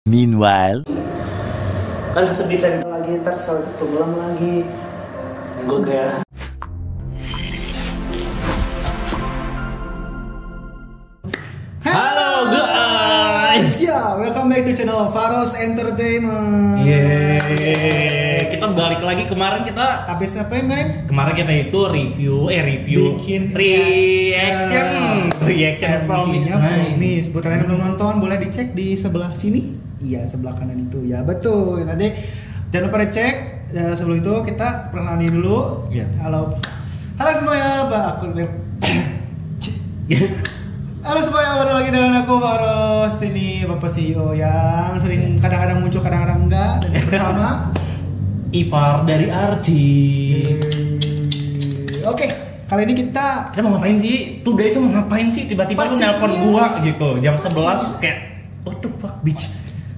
Meanwhile, Aduh sedih saya lagi, ntar satu bulan lagi. Gue kayak Halo guys. Ya, welcome back to channel Faros Entertainment. Yeay. Kita balik lagi. Kemarin kita Habis ngapain kemarin? kita itu review Bikin reaction from Miss. Buat kalian yang belum nonton, boleh dicek di sebelah sini. Iya, sebelah kanan itu. Ya, betul. Nanti jangan lupa dicek. Sebelum itu kita perkenalin dulu. Iya. Halo semuanya, Halo semuanya, kembali lagi dengan aku Faros. Ini Bapak CEO yang sering kadang-kadang muncul, kadang-kadang enggak, dan bersama Ipar dari Arji. Oke, kali ini kita Kita mau ngapain sih? Today itu mau ngapain sih? Tiba-tiba lu Pastinya. nelpon gua gitu jam 11 kayak what the fuck bitch.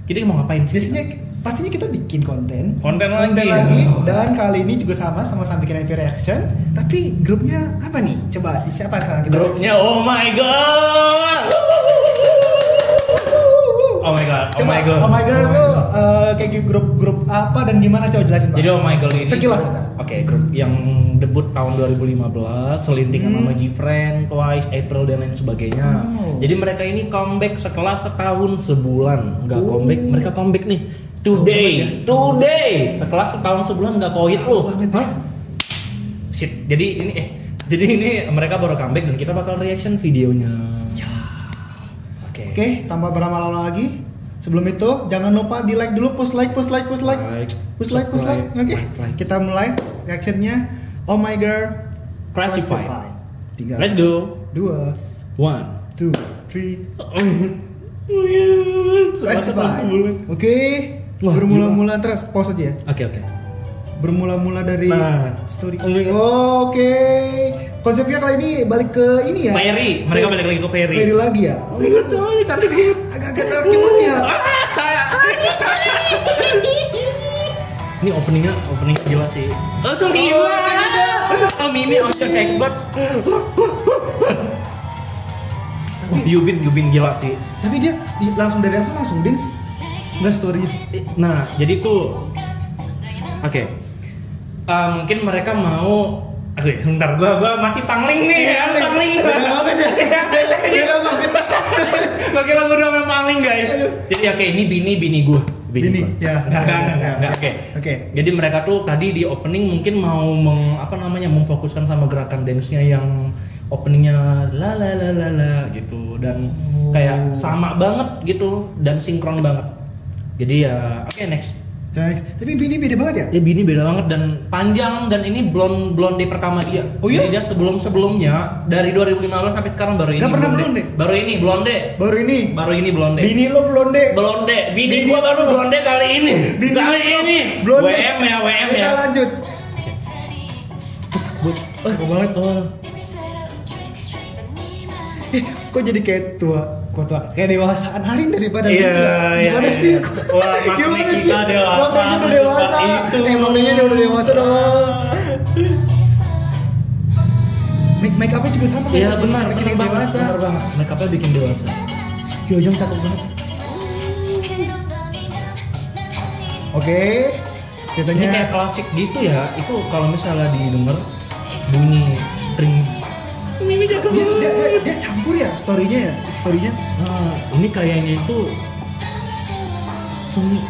Kita mau ngapain sih? pastinya kita bikin konten Konten lagi. Dan kali ini juga sama bikin MV reaction. Tapi grupnya apa nih? Coba siapa sekarang kita? Grupnya Oh My God. Oh my God. Coba, Oh my God itu kayak grup apa dan gimana, coba jelasin Pak. Jadi Oh My God ini sekilas aja. Oke, grup yang debut tahun 2015, selintingan sama Gfriend, Twice, April dan lain sebagainya. Oh. Jadi mereka ini comeback setelah setahun sebulan. Enggak comeback, mereka comeback nih. Today. Setelah setahun sebulan enggak kohit lu. Hah? Shit. Jadi ini mereka baru comeback dan kita bakal reaction videonya. Oke, tanpa berlama-lama lagi. Sebelum itu jangan lupa di like dulu, push like. Oke, kita mulai reactionnya. Oh my God, Classified. 3, Let's go. 2, 1. 2, 3. Classified. Oke, Wah, bermula-mula terus pause aja ya. Oke. Bermula-mula dari Nah. story. Oke. Konsepnya kali ini balik ke ini ya. Ferry, mereka balik lagi ke Ferry. Ferry lagi ya. Oh my God, cantik banget. Agak-agak dark gimana ya? Ini opening gila sih. Langsung gila. Oh, Mimi on the cakebird. Yubin gila sih. Tapi dia langsung dari apa langsung dance? Enggak story-nya. Nah, jadi tuh oke. Mungkin mereka mau bentar, gua masih pangling nih ya, pangling. Beda banget. Gua kira gua udah main pangling guys. Jadi oke, ini bini gua. Bini, gua. ya. Enggak, oke. Jadi mereka tuh tadi di opening mungkin mau memfokuskan sama gerakan dance-nya yang openingnya la gitu dan kayak sama banget gitu dan sinkron banget. Jadi ya oke, next. Tapi Bini beda banget ya? Bini beda banget dan panjang dan ini blonde pertama dia. Oh iya? Jadi dia sebelumnya dari 2015 sampai sekarang baru ini. Gak pernah blonde? Baru ini blonde. Baru ini Blonde. Bini lo blonde. Bini gua baru blonde kali ini. Kali ini. Blonde. WM ya. Kita lanjut. Oh banget. Kok jadi kayak tua? Kayak dewasaan Harin daripada gimana sih? Wah, Gimana sih? kita dewasa. Maknanya udah dewasa. Maknanya dia udah dewasa dong. Make upnya juga sama kan? Iya benar, bikin dewasa. Benar banget. Make upnya bikin dewasa. Yojong cakep banget. Oke. Ini Katanya kayak klasik gitu ya. Itu kalau misalnya didengar bunyi string. Ini cakep banget. dia campur ya story-nya. Nah, ini kayaknya itu seni.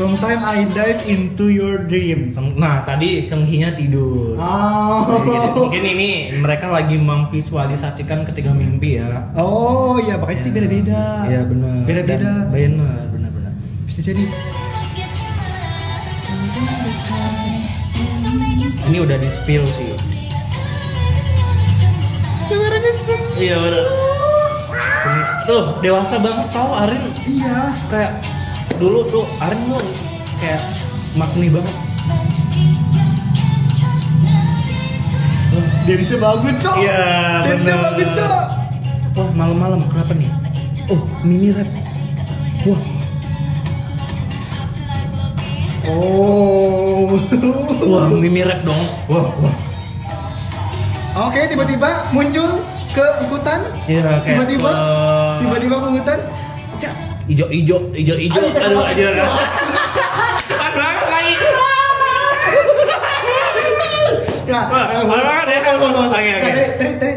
Sometimes I dive into your dream. Nah, tadi Seunghinya tidur. Mungkin ini mereka lagi memvisualisasikan ketika mimpi ya. Oh iya, makanya sih beda-beda. Iya benar. Beda-beda. Benar. Bisa jadi. Ini udah di spill sih. Suaranya semu. Iya benar. Tuh dewasa banget tau Arin. Iya. Kayak dulu tuh Arin tuh kayak makni banget. Dance-nya bagus, Cok. Iya, Dance-nya bener. bagus, Cok. Wah malam-malam kenapa nih? Oh mini rap. Wah. Oh. Wah, mimi rap dong. Wah. Oke, tiba-tiba muncul ke hutan. Iya, kayak Tiba-tiba ke hutan. Ijo. Aduh, aja. Banget lagi. Ya,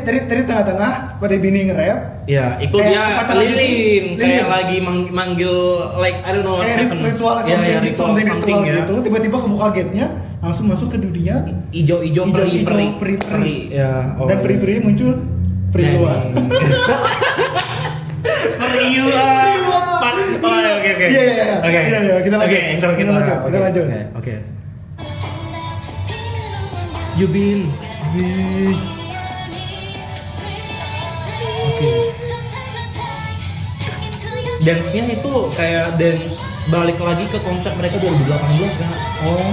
tadi tengah-tengah pada bini nge-rap. Ya, itu Kayak dia pacaran lilin, gitu. kayak Lilin. lagi manggil like I don't know what Kayak happened. ritual Ritual ya. gitu. Tiba-tiba kebuka gate-nya, langsung masuk ke dunia. Ijo peri. Ya, Dan peri-peri muncul periwa. Periwa. Oke. Iya. Iya, kita lanjut. Kita lanjut. Oke. Yubin. Oke. Dance-nya itu kayak dance balik lagi ke konsep mereka 2018 kan.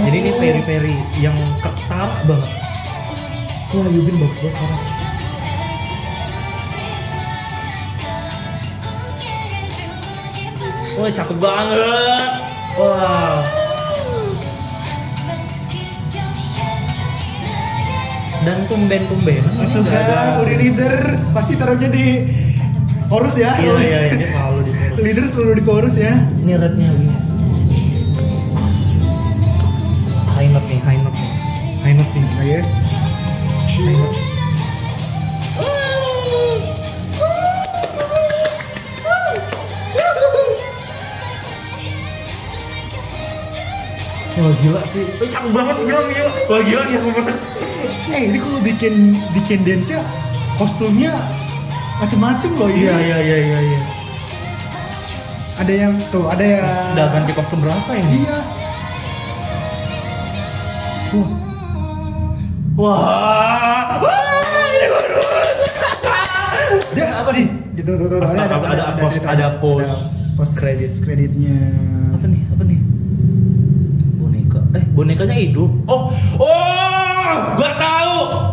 Jadi ini peri-peri yang ketara banget. Wah, Yubin bagus banget sekarang. Wah, cakep banget. Wah. Dan tumben Langsung Uri leader pasti taruhnya di chorus ya. Iya, ini selalu di chorus. Leader selalu di chorus ya. Ini rapnya lagi. High note nih. Ayo. High note. Wah, gila sih. Cakep banget, gila. Wah, gila banget. Ini kalau bikin dance-nya kostumnya macem-macem loh ini. Iya. Ada yang Udah ganti kostum berapa ini? Iya. Wah, ini baru. Dia Apa nih? Tuh, Ada post kreditnya. Apa nih? Boneka. Bonekanya hidup. Oh, gua tahu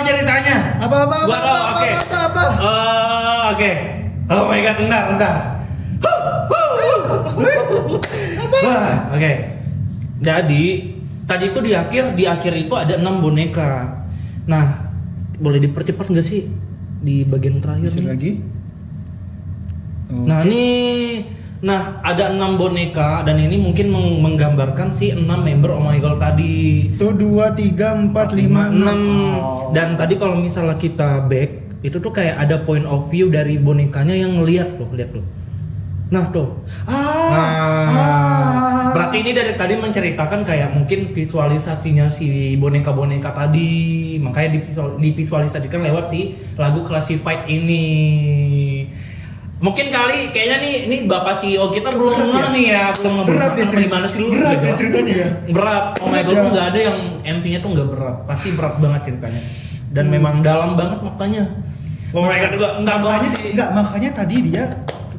ceritanya. Apa? Gua tahu. Oke. Oke. Oh my god, bentar. Wah, oke. Jadi tadi itu di akhir itu ada 6 boneka. Nah, boleh dipercepat nggak sih di bagian terakhir nih? Lagi. Nah, ada 6 boneka dan ini mungkin menggambarkan si 6 member Oh My Girl tadi. Itu 2, 3, 4, 5, 6. Dan tadi kalau misalnya kita back, itu tuh kayak ada point of view dari bonekanya yang ngeliat tuh, lihat tuh. Nah, tuh. Berarti ini dari tadi menceritakan kayak mungkin visualisasinya si boneka-boneka tadi, makanya divisualisasikan lewat si lagu Classified ini. Mungkin kayaknya ini Bapak CEO kita belum ngeh nih ya, belum berat ngeberat gimana sih lu? Berat ya ceritanya ya. Berat. Oh my god, nggak ada yang MP-nya tuh nggak berat, pasti berat banget ceritanya. Dan memang dalam banget maknanya. Oh my god juga makanya tadi dia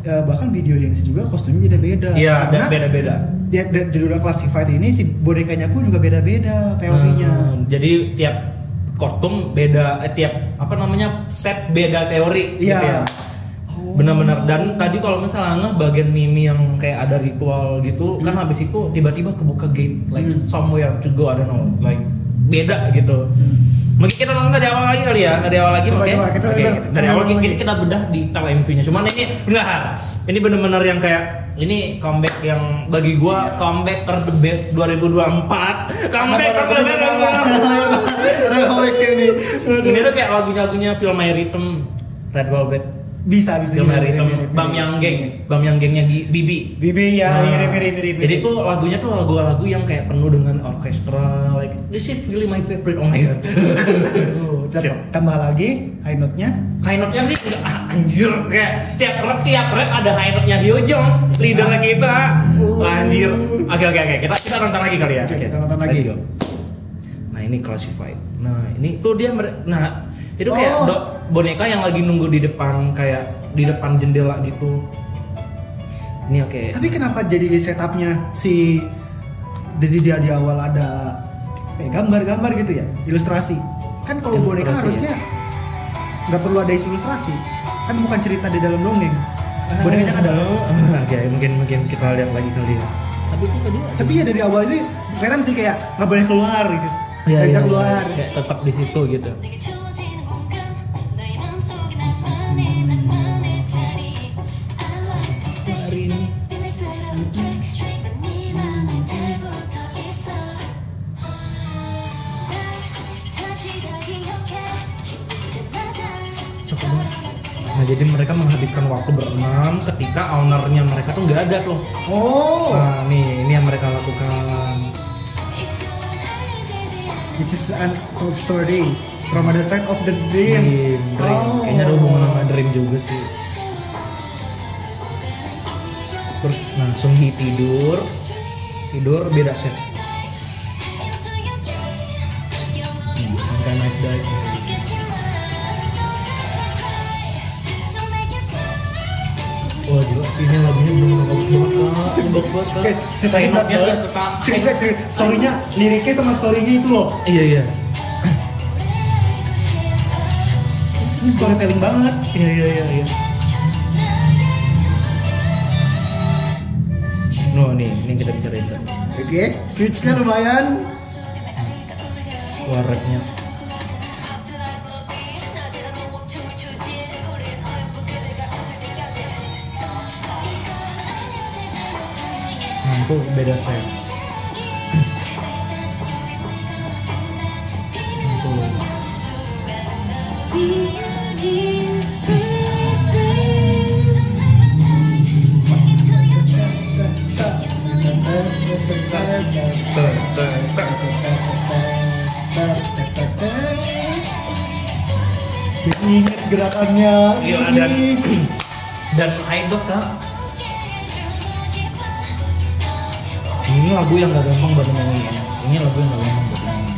bahkan video dance juga kostumnya beda-beda. Iya, karena beda-beda. Dia di dunia classified ini si bonekanya pun juga beda-beda POV-nya. Jadi tiap kostum beda, tiap set beda teori gitu ya. Benar-benar. Dan tadi kalau misalnya bagian Mimi yang kayak ada ritual gitu, kan habis itu tiba-tiba kebuka gate like somewhere to go, I don't know, like beda gitu. Mungkin kita nonton dari awal lagi kali ya, dari awal lagi. Oke. Dari awal kita bedah di tel MV-nya. Cuman ini benar. Ini benar-benar yang kayak ini comeback yang bagi gua comeback ter the best 2024. Comeback ter the best. Ini tuh kayak lagunya Feel My Rhythm, Red Velvet. Bisa Feel My Rhythm, Bam Yang Gengnya Bibi ya, mirip. Jadi tuh lagunya tuh lagu-lagu yang kayak penuh dengan orkestra, like this is really my favorite. Oh my god. Tambah lagi high note-nya sih enggak anjir, kayak tiap rap ada high note-nya Hyojong, leader kita. Anjir. Oke, kita nonton lagi kali ya. Kita nonton lagi. Nah, ini Classified. Nah, ini tuh dia itu kayak boneka yang lagi nunggu di depan jendela gitu. Ini oke. Tapi kenapa jadi setupnya si dari dia di awal ada gambar-gambar gitu ya, ilustrasi? Kan kalau boneka harusnya nggak perlu ada ilustrasi. Kan bukan cerita di dalam dongeng. Bonekanya ada. Oke, mungkin kita lihat lagi kali ya. Tapi itu tadi. Tapi ya dari awal ini kelihatan sih kayak nggak boleh keluar gitu. Iya, Nggak bisa iya, keluar. iya. Kayak tetap di situ gitu. Hari ini. Cocok banget. Nah jadi mereka menghabiskan waktu berenam ketika ownernya mereka tuh nggak ada tuh. Oh, Nah nih ini yang mereka lakukan. this is an old story from the side of the dream. Dream. Oh. Kayaknya ada hubungan sama Dream juga sih. Terus langsung tidur beda set. Sampai naik dive. Wah jelas ini lagunya belum bagus banget. Bagus banget. Oke, saya tadi Line-up-nya lihat tuh Kak. cerita storynya, liriknya sama storynya itu loh. Iya. Ini storytelling banget. Iya. No nih, ini yang kita bicarain tadi. Oke, switchnya lumayan. Wah rapnya. Nah itu beda set. Tuh. Jadi inget gerakannya. Iya, dan idol Kak. Ini lagu yang gak gampang buat nyanyiin. Ini lagu yang gak gampang buat nyanyiin.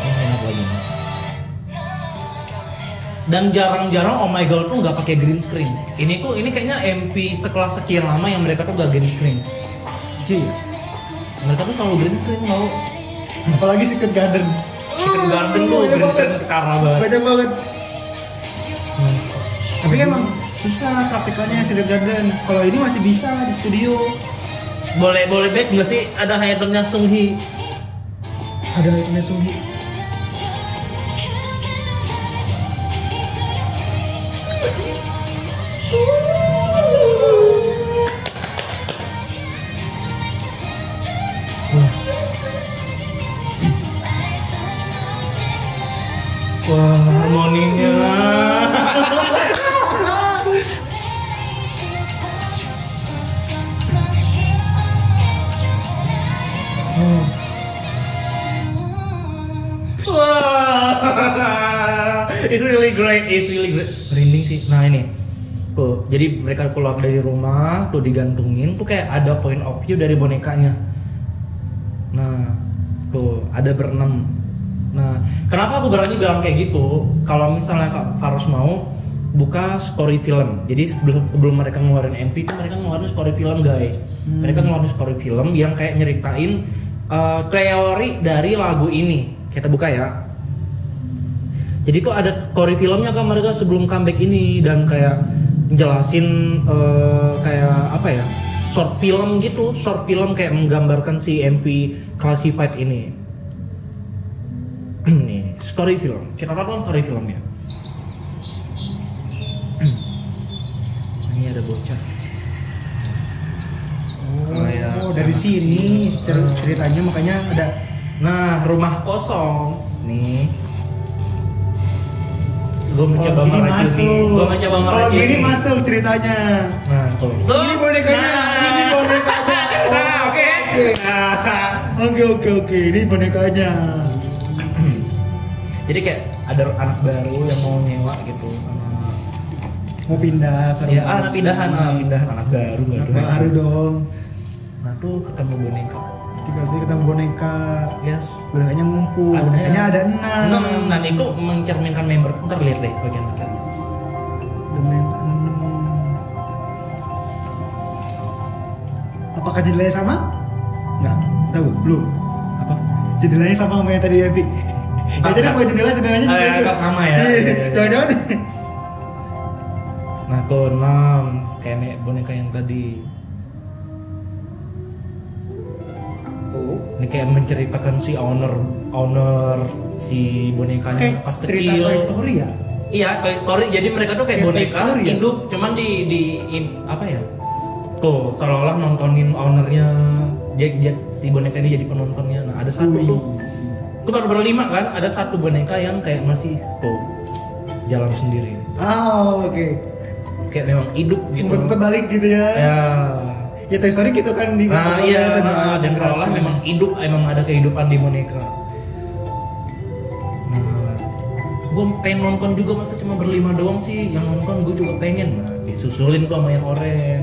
Ini enak lagi. Dan jarang-jarang Oh My Girl tuh nggak pakai green screen. Ini kayaknya MP sekelas sekian lama yang mereka tuh gak green screen. Iya. Mereka tuh selalu green screen mau. Apalagi Secret Garden. Secret Garden tuh beda green banget. screen kekara banget. Beda banget. Tapi emang susah praktikalnya Secret Garden. Kalau ini masih bisa di studio. Boleh back nggak sih ada idolnya Sunghi? Ada idolnya Sunghi. Wah, harmoninya. Wah, it's really great. Merinding sih. Nah ini, tuh, jadi mereka keluar dari rumah, tuh digantungin, tuh kayak ada point of view dari bonekanya. Nah, tuh ada berenam. Nah, kenapa aku berani bilang kayak gitu? Kalau misalnya Kak Faros mau buka story film. Jadi sebelum mereka ngeluarin MP itu mereka ngeluarin story film guys. Mereka ngeluarin story film yang kayak nyeritain teori dari lagu ini. Kita buka ya. Jadi kok ada story filmnya kan mereka sebelum comeback ini dan kayak jelasin kayak apa ya? Short film gitu, short film kayak menggambarkan si MV Classified ini. Nih, story film. Kita tonton story filmnya. Ini ada bocah. Oh, dari sini ceritanya makanya ada. Nah, rumah kosong. Nih. Gue mencoba Kalau gini meracuni. masuk. Gue mencoba Kalau meracuni. gini masuk ceritanya. Nah, tuh. Ini bonekanya. Ini bonekanya. Nah, oke. Oke. Ini bonekanya. Jadi kayak ada anak baru yang mau nyewa gitu sama Mau pindah ke ya rumah. pindahan anak baru Anak baru dong. Nah tuh ketemu boneka. Tinggal sih ketemu boneka. Yes. Bonekanya ngumpul. Bonekanya ada 6. Dan itu mencerminkan member. Ntar lihat deh bagian bagian. Apakah jendelanya sama? Enggak. Tahu? Belum. Apa? Jendelanya sama yang tadi Evi. Ya jadi bukan jendelanya juga itu. Sama ya. Jangan-jangan. Nah tuh 6 kayak boneka yang tadi. Ini kayak menceritakan si owner si bonekanya Kayak pas cerita kecil. Toy Story ya. Iya, Toy Story. Jadi mereka tuh kayak Kayak Toy boneka Story ya? hidup, cuman apa ya? Tuh, seolah-olah nontonin ownernya. Si boneka ini jadi penontonnya. Nah, ada satu tuh. Itu baru berlima kan? Ada satu boneka yang kayak masih tuh jalan sendiri. Oh, oke. Kayak memang hidup gitu. Ngumpet-ngumpet balik gitu ya. Ya. Ya Toy Story gitu kan di Nah, iya, dan seolah memang hidup, emang ada kehidupan di boneka. Nah, gue pengen nonton juga, masa cuma berlima doang sih yang nonton, gue juga pengen. Nah, disusulin tuh sama yang oren.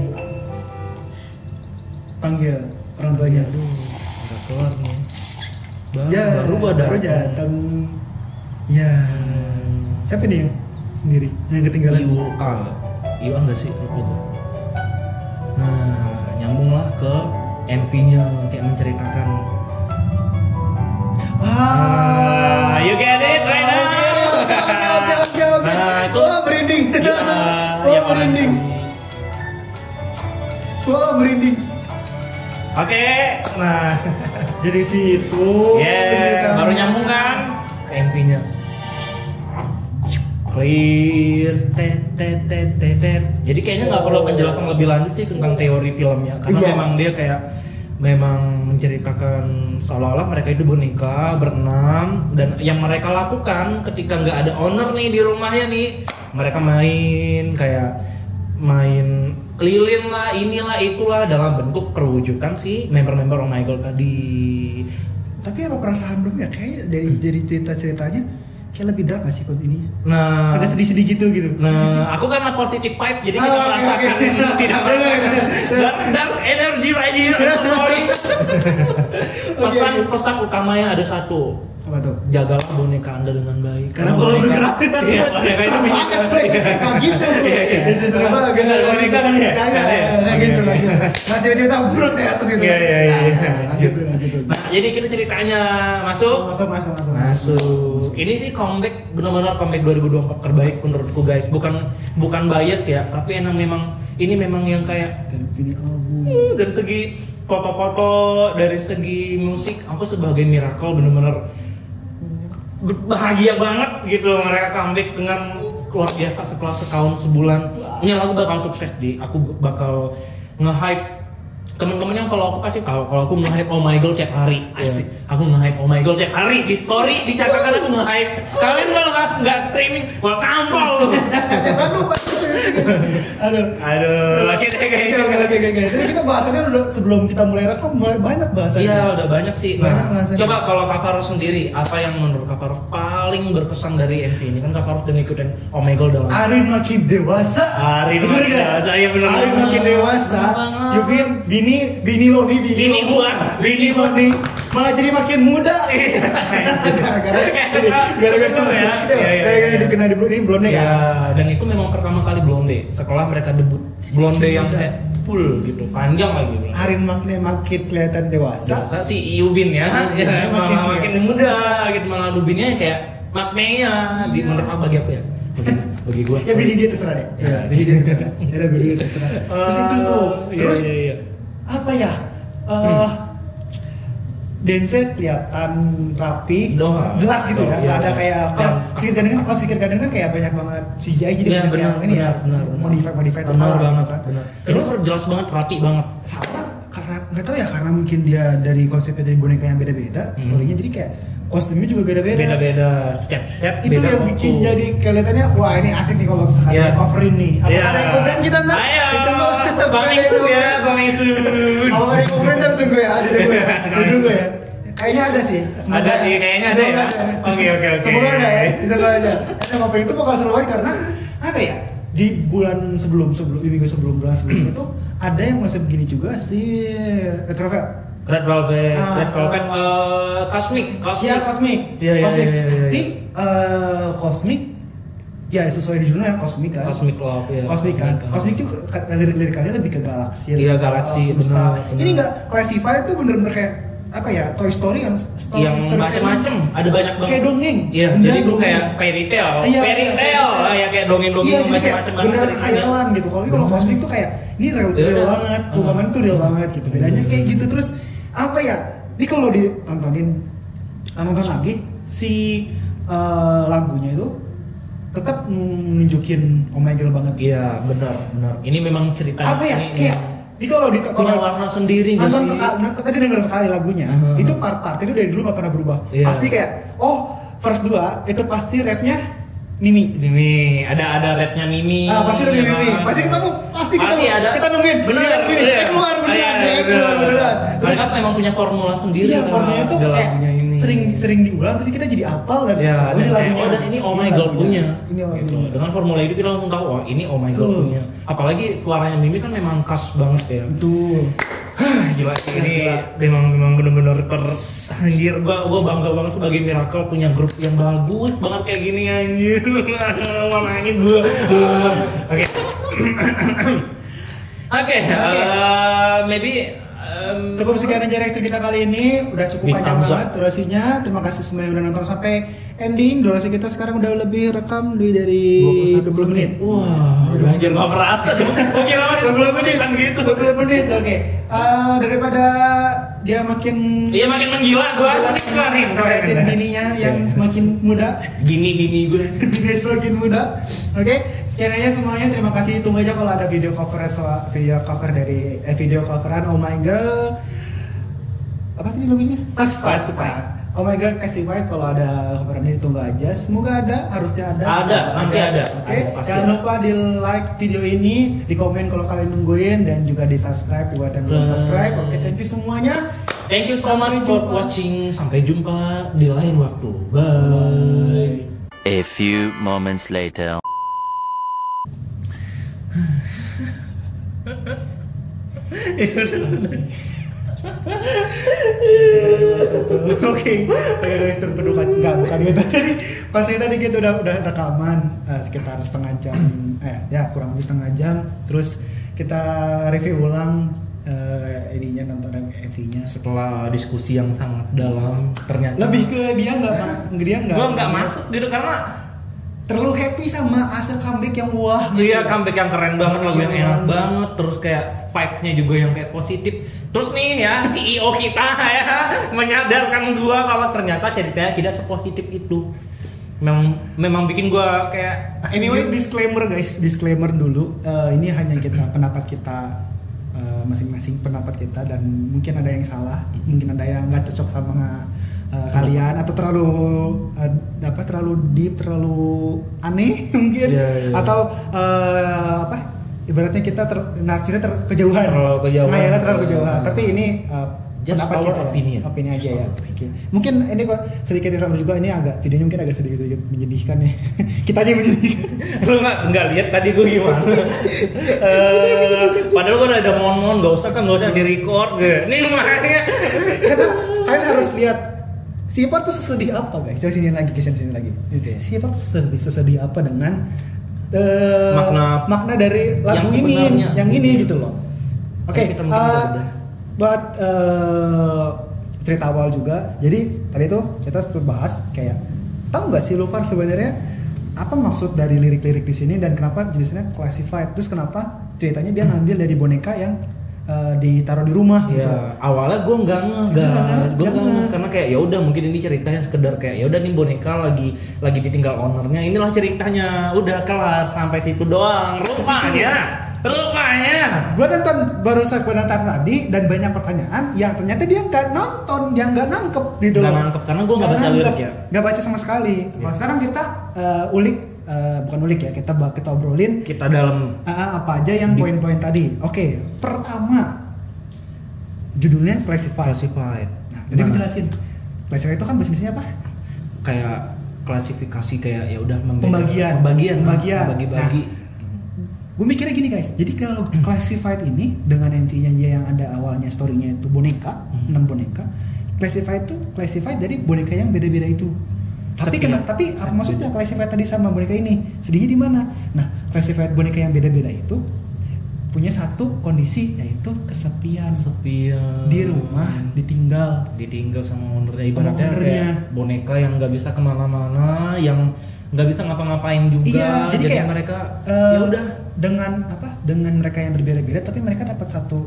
Panggil orang tuanya. Aduh, udah keluar nih. Baru baru datang. Ya. Siapa nih yang sendiri yang ketinggalan? IUA enggak sih, lupa gue. Nah, nyambunglah ke MP-nya kayak menceritakan. You get it right now. Oke. Nah, itu Wah, merinding. yang merinding. Wah, merinding. Oke, nah, Dari situ. baru nyambung kan ke MP-nya. Clear, tet. Jadi kayaknya nggak perlu penjelasan lebih lanjut sih tentang teori filmnya, karena Iya. memang dia kayak memang menceritakan seolah-olah mereka itu boneka berenam, dan yang mereka lakukan ketika nggak ada owner nih di rumahnya nih, mereka main lilin lah, inilah itulah dalam bentuk perwujudan si member-member Oh My God tadi. Tapi apa perasaan belum ya? Kayak dari cerita-ceritanya kayak lebih dark gak sih kok ini? Nah, Agak sedih-sedih gitu. Nah, aku karena positive vibe, jadi kita oke, merasakan oke. tidak merasakan dark energy right here. I'm so sorry. Pesan utamanya ada satu. Apa tuh? Jagalah boneka Anda dengan baik. Karena kalau bergerak, iya, boneka itu serem banget, kayak gitu. Bisa serem banget. boneka kan ya. Kayak gitu. Nah, tiba-tiba tabruk di atas gitu. Iya. Gitu. Nah, jadi kita ceritanya masuk. Masuk. Ini sih comeback, benar-benar comeback 2024 terbaik menurutku guys. Bukan bias ya, tapi memang ini memang yang kayak Dan ini album. dari segi foto-foto, dari segi musik, aku sebagai Miracle benar-benar bahagia banget gitu mereka comeback dengan luar biasa setelah setahun sebulan. Ini lagu bakal sukses aku bakal nge-hype temen-temennya. Kalau aku pasti tahu kalau aku nge-hype Oh My God tiap hari. Asik. Aku nge-hype Oh My God tiap hari di story, di catatan aku nge-hype. Kalian kalau nggak streaming, gua tampol. Jangan lupa. Aduh. Lagi deh kayak gitu. Oke. Jadi kita bahasannya udah sebelum kita mulai rekam mulai banyak bahasannya. Iya, udah banyak sih. Banyak Nah, bahasannya. coba kalau Kaparo sendiri, apa yang menurut Kaparo paling berkesan dari MV ini? Kan Kaparo udah ngikutin Omegle dalam Arin makin dewasa. Arin Bener makin nggak? dewasa, iya bener Arin banget. makin dewasa. Bener banget. Yukin bini lo nih Bini lo. gua. Bini lo nih malah jadi makin muda. Gara-gara itu ya. Gara-gara dikena di blonde Ya, kan. dan itu memang pertama kali Blonde. Setelah mereka debut Blonde yang kayak full gitu, panjang lagi. Arin makin kelihatan dewasa. Biasa si Iubin ya, ya Makin makin muda gitu, malah Lubinnya kayak maknanya di menurut apa bagi aku ya? Bagi gua. Ya bini dia terserah deh. Ya, bini dia terserah. Ya bini dia terserah. Terus itu tuh. Terus iya. apa ya? Dancer kelihatan rapi, jelas gitu ya. Nggak ada kayak kalau Sikir Garden kan kayak banyak banget CGI jadi banyak yang ini ya. Modify atau benar apa banget, gitu kan. benar. Terus jelas banget, rapi banget. sama karena nggak tahu ya, karena mungkin dia dari konsepnya dari boneka yang beda-beda, storynya jadi kayak kostumnya juga beda-beda. Beda-beda, step-step Itu beda yang kok. bikin jadi kelihatannya wah ini asik nih kalau misalkan Iya. coverin nih. Apa Iya. ada yang coverin kita ntar? Ayo, Ditunggu. coming soon ya, coming soon. Oh, ada yang coverin ntar tunggu ya, ada tunggu ya. Ditunggu ya. Kayaknya ada sih. Semoga Ada sih, kayaknya ada ya. Oke. Semoga ada ya. Ditunggu aja. Cover itu bakal seru banget karena apa ya? Di bulan sebelum minggu sebelum bulan sebelum itu ada yang masih begini juga si Red Velvet. Red Velvet, Cosmic. Iya, Cosmic. Iya. Tapi Cosmic ya sesuai di judulnya Cosmic kan. Cosmic Love ya. Cosmic kan. Cosmic itu lirik-lirikannya lebih ke galaksi. Iya, galaksi, semesta. benar. Ini enggak classify itu bener-bener kayak apa ya? Toy Story yang Yang macam-macam, ada banyak banget. Kayak dongeng. Iya, Bener, jadi itu dongeng. kayak fairy tale. Iya, Fairy iya, tale lah ya, kayak dongeng-dongeng Iya, jadi kayak macam-macam bener ceritanya. khayalan gitu. Kalau Cosmic tuh kah ini real Iya. banget, perubahan tuh real banget gitu. Bedanya kayak gitu terus apa ya? Ini kalau ditontonin nonton lagi si lagunya itu tetap nunjukin Oh My Girl banget. Iya, benar. Ini memang cerita Apa ya? Kayak ini kalau punya warna sendiri nggak sih? Tadi denger sekali lagunya, itu part-part itu dari dulu nggak pernah berubah. Iya. Pasti kayak, verse 2 itu pasti rapnya Mimi. Ada rapnya Mimi. Pasti ada Mimi. Pasti kita nungguin. Bener. Keluar beneran. Mereka memang punya formula sendiri. Iya, formulanya tuh kayak sering diulang, tapi kita jadi hafal dan ini lagunya. Dan ini Oh My Girl punya. Ini Oh My gitu. Girl. Dengan formula itu kita langsung tahu, ini Oh My Girl punya. Apalagi suaranya Mimi kan memang khas banget ya. Betul. Gila ini memang benar-benar anjir, gua bangga banget sebagai Miracle punya grup yang bagus banget kayak gini anjir. Nangis gua. Oke, maybe cukup sekian aja reaksi kita kali ini. Udah cukup panjang banget durasinya. Terima kasih semua yang udah nonton sampai ending. Durasi kita sekarang udah lebih rekam dari 20 menit. Wah, udah anjir gak kerasa. Oke, 20 menit kan gitu. 20 menit, oke. Daripada dia makin menggila gua keluarin bininya yang semakin muda. Bini gue. Bini semakin muda. Oke, sekian aja semuanya. Terima kasih. Tunggu aja kalau ada video coveran Oh My Girl. Apa tadi lagunya? Classified. Oh My God, Classified. Kalau ada coveran ini ditunggu aja. Semoga ada, harusnya ada. Nanti ada. Oke, jangan lupa di like video ini, di komen kalau kalian nungguin, dan juga di subscribe buat yang belum subscribe. Oke, thank you semuanya. Thank you so much for watching. Sampai jumpa di lain waktu. Bye. A few moments later. Oke, guys, terpedukan bukan gitu. Jadi pas tadi kita udah rekaman sekitar setengah jam, kurang lebih setengah jam. Terus kita review ulang ininya, nonton MV-nya. Setelah diskusi yang sangat dalam, ternyata lebih ke dia nggak masuk gitu karena terlalu happy sama hasil comeback yang wah. Iya, comeback yang keren banget, lagu yang enak banget, terus kayak vibe-nya juga yang kayak positif. Terus nih ya, CEO kita ya menyadarkan gua kalau ternyata ceritanya tidak sepositif itu. Memang bikin gua kayak anyway, disclaimer dulu. Ini hanya pendapat kita masing-masing, pendapat kita, dan mungkin ada yang salah, mungkin ada yang nggak cocok sama kalian, atau terlalu deep, terlalu aneh mungkin, atau ibaratnya kita kejauhan. Terlalu kejauhan. Tapi ini pendapat kita, opini aja ya. Okay. Mungkin ini kok sedikit sama juga, ini videonya mungkin agak sedikit menyedihkan ya. Kita aja yang menyedihkan. Lu nggak lihat tadi gue gimana? Padahal gue udah ada mohon nggak usah di record gitu. Ini makanya karena kalian harus lihat Sifat tuh sesedih apa, guys? Coba sini lagi. Sifat tuh sesedih apa dengan makna dari lagu yang ini gitu loh. Oke, buat cerita awal juga. Jadi tadi tuh kita sempat bahas kayak, tahu nggak sih Lufar sebenarnya apa maksud dari lirik-lirik di sini dan kenapa judulnya Classified? Terus kenapa ceritanya dia ngambil dari boneka yang ditaruh di rumah gitu. Awalnya gue nggak karena kayak ya udah mungkin ini ceritanya sekedar kayak ya udah nih boneka lagi ditinggal ownernya, inilah ceritanya, udah kelar sampai situ doang. Rupanya gue nonton baru sebentar tadi dan banyak pertanyaan yang ternyata dia nggak nonton, dia nggak nangkep gitu loh. Nggak nangkep karena gue nggak baca lirik ya, nggak baca sama sekali. Sekarang kita bukan ulik ya, kita obrolin kita dalam apa aja yang poin-poin tadi. Oke, pertama judulnya Classified. Nah, jadi gue jelasin. Classified itu kan bahasa Inggrisnya apa? Kayak klasifikasi, kayak ya udah pembagian. Bagi-bagi. Nah, gue mikirnya gini guys, jadi kalau Classified ini dengan MV-nya yang ada awalnya story-nya itu boneka, 6 boneka. Classified dari boneka yang beda-beda itu. Tapi apa maksudnya Classified tadi sama boneka ini? Sedihnya di mana? Nah, Classified boneka yang beda-beda itu punya satu kondisi, yaitu kesepian. Di rumah, ditinggal sama ownernya. Ibaratnya kayak boneka yang nggak bisa kemana-mana, yang nggak bisa ngapa-ngapain juga. Iya, jadi kayak mereka ya udah dengan mereka yang berbeda-beda, tapi mereka dapat satu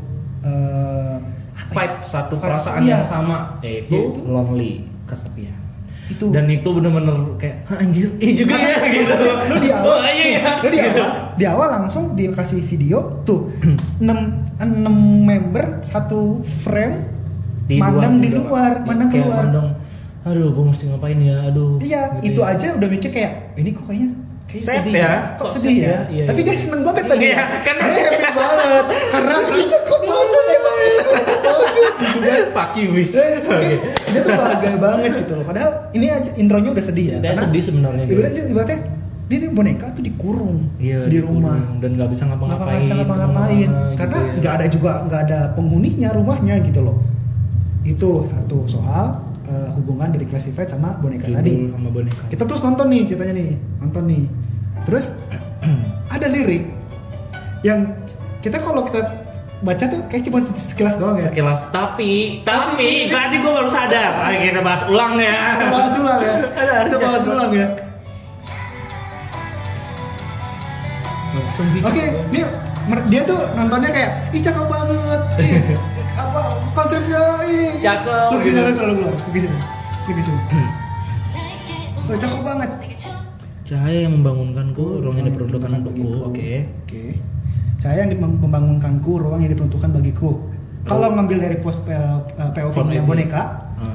vibe satu Vibes, perasaan iya. yang sama, yaitu Yaitu? lonely, kesepian. Itu. Dan itu bener-bener kayak "Hah, anjir juga ya gitu. Lu di awal, Oh, iya, iya. lu Gitu. di awal langsung dikasih video tuh 6 member satu frame mandang di luar, mandang Kayak keluar. mandang, aduh gue mesti ngapain ya, aduh. Iya, gitu itu ya. aja udah mikir kayak ini kok kayaknya Sad sedih ya? Kok Kok sedih sad ya? ya? Iya, Tapi iya. dia seneng banget tadi. Iya, kan? Dia happy banget karena ini cukup banget emang gitu kan. Fuck you, Wish. Oke. Dia tuh bahagia banget gitu loh. Padahal ini aja intronya udah sedih ya. Dia sedih sebenarnya, Ibaratnya dia nih boneka tuh dikurung Iya, di rumah. dan nggak bisa ngapa-ngapain. Nggak ngapa-ngapain kemana-mana karena gitu ya. nggak ada penghuninya rumahnya gitu loh. Itu satu soal hubungan dari Classified sama boneka Judul tadi. sama boneka. Kita terus nonton nih ceritanya nih, nonton nih. Terus ada lirik yang kalau kita baca tuh kayak cuma sekilas doang ya. Sekilas. Tapi tadi gue baru sadar. Ayo kita bahas ulang ya. Bahas ulang ya. Kita bahas ulang ya. Oke, ini dia tuh nontonnya kayak ih cakep banget. Ih, apa konsepnya ih. Cakep, Lu kesini gitu. terlalu keluar. Lu kesini. Oh, cakep banget. Cahaya yang membangunkanku, ruang yang diperuntukkan untukku. Oke. Oke. Cahaya yang membangunkanku, ruang yang diperuntukkan bagiku. Kalau ngambil dari POV yang boneka,